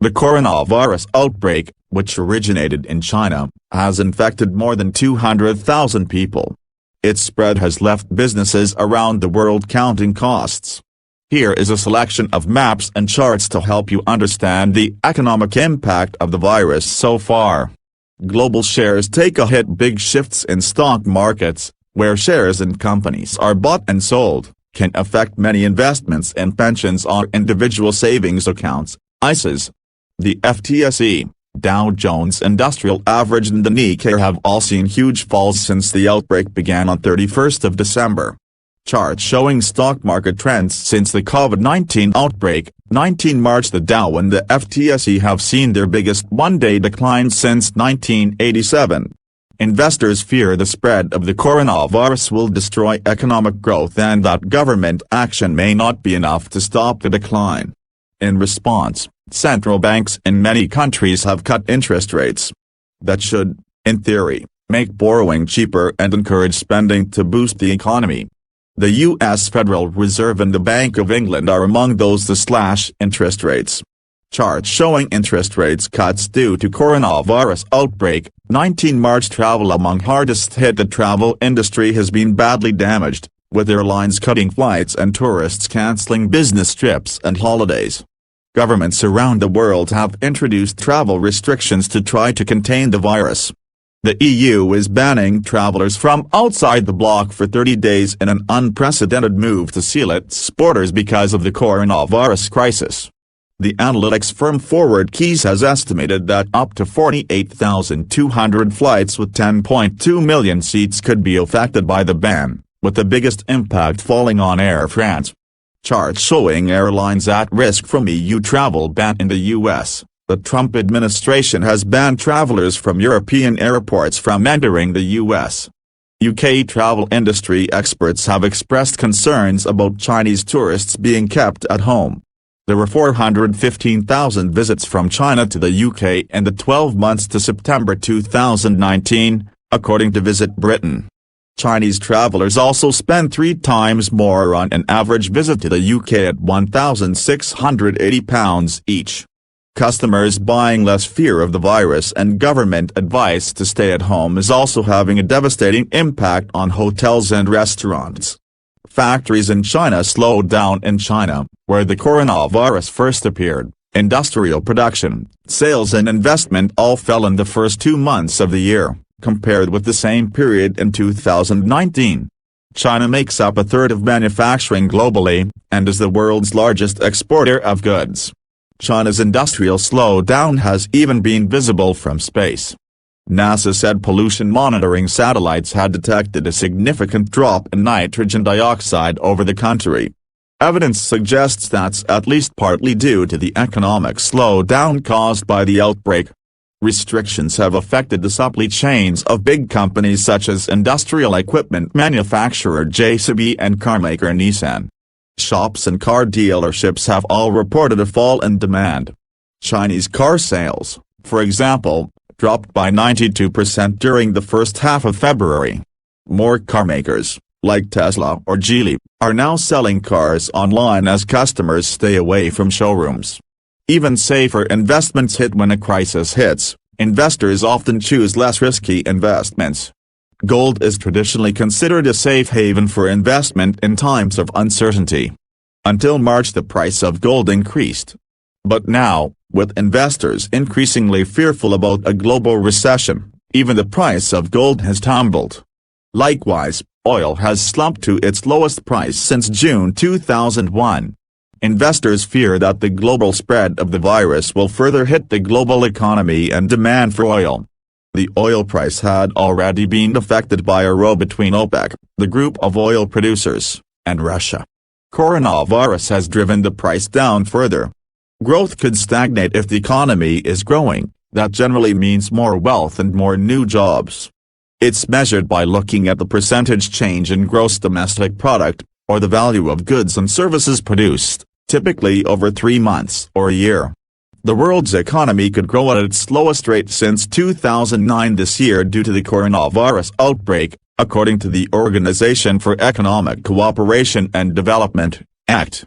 The coronavirus outbreak, which originated in China, has infected more than 200,000 people. Its spread has left businesses around the world counting costs. Here is a selection of maps and charts to help you understand the economic impact of the virus so far. Global shares take a hit. Big shifts in stock markets, where shares in companies are bought and sold, can affect many investments and pensions or individual savings accounts, ISAs. The FTSE, Dow Jones Industrial Average and the Nikkei have all seen huge falls since the outbreak began on 31st of December. Charts showing stock market trends since the COVID-19 outbreak. 19 March. The Dow and the FTSE have seen their biggest one-day decline since 1987. Investors fear the spread of the coronavirus will destroy economic growth and that government action may not be enough to stop the decline. In response, central banks in many countries have cut interest rates. That should, in theory, make borrowing cheaper and encourage spending to boost the economy. The U.S. Federal Reserve and the Bank of England are among those to slash interest rates. Charts showing interest rates cuts due to coronavirus outbreak. 19 March. Travel among hardest hit. The travel industry has been badly damaged, with airlines cutting flights and tourists canceling business trips and holidays. Governments around the world have introduced travel restrictions to try to contain the virus. The EU is banning travelers from outside the bloc for 30 days in an unprecedented move to seal its borders because of the coronavirus crisis. The analytics firm Forward Keys has estimated that up to 48,200 flights with 10.2 million seats could be affected by the ban, with the biggest impact falling on Air France. Charts showing airlines at risk from EU travel ban. In the U.S., the Trump administration has banned travelers from European airports from entering the U.S. UK travel industry experts have expressed concerns about Chinese tourists being kept at home. There were 415,000 visits from China to the UK in the 12 months to September 2019, according to Visit Britain. Chinese travelers also spend 3 times more on an average visit to the UK at £1,680 each. Customers buying less fear of the virus and government advice to stay at home is also having a devastating impact on hotels and restaurants. Factories in China slowed down. In China, where the coronavirus first appeared, industrial production, sales and investment all fell in the first 2 months of the year, compared with the same period in 2019. China makes up a third of manufacturing globally, and is the world's largest exporter of goods. China's industrial slowdown has even been visible from space. NASA said pollution monitoring satellites had detected a significant drop in nitrogen dioxide over the country. Evidence suggests that's at least partly due to the economic slowdown caused by the outbreak. Restrictions have affected the supply chains of big companies such as industrial equipment manufacturer JCB and carmaker Nissan. Shops and car dealerships have all reported a fall in demand. Chinese car sales, for example, dropped by 92% during the first half of February. More carmakers, like Tesla or Geely, are now selling cars online as customers stay away from showrooms. Even safer investments hit. When a crisis hits, investors often choose less risky investments. Gold is traditionally considered a safe haven for investment in times of uncertainty. Until March, the price of gold increased. But now, with investors increasingly fearful about a global recession, even the price of gold has tumbled. Likewise, oil has slumped to its lowest price since June 2001. Investors fear that the global spread of the virus will further hit the global economy and demand for oil. The oil price had already been affected by a row between OPEC, the group of oil producers, and Russia. Coronavirus has driven the price down further. Growth could stagnate if the economy is growing. That generally means more wealth and more new jobs. It's measured by looking at the percentage change in gross domestic product, or the value of goods and services produced, typically over 3 months or a year. The world's economy could grow at its slowest rate since 2009 this year due to the coronavirus outbreak, according to the Organization for Economic Cooperation and Development, ACT.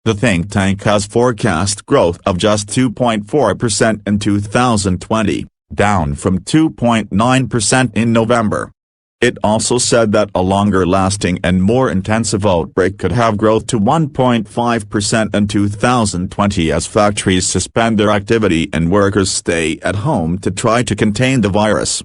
The think tank has forecast growth of just 2.4% in 2020, down from 2.9% in November. It also said that a longer-lasting and more intensive outbreak could have growth to 1.5% in 2020 as factories suspend their activity and workers stay at home to try to contain the virus.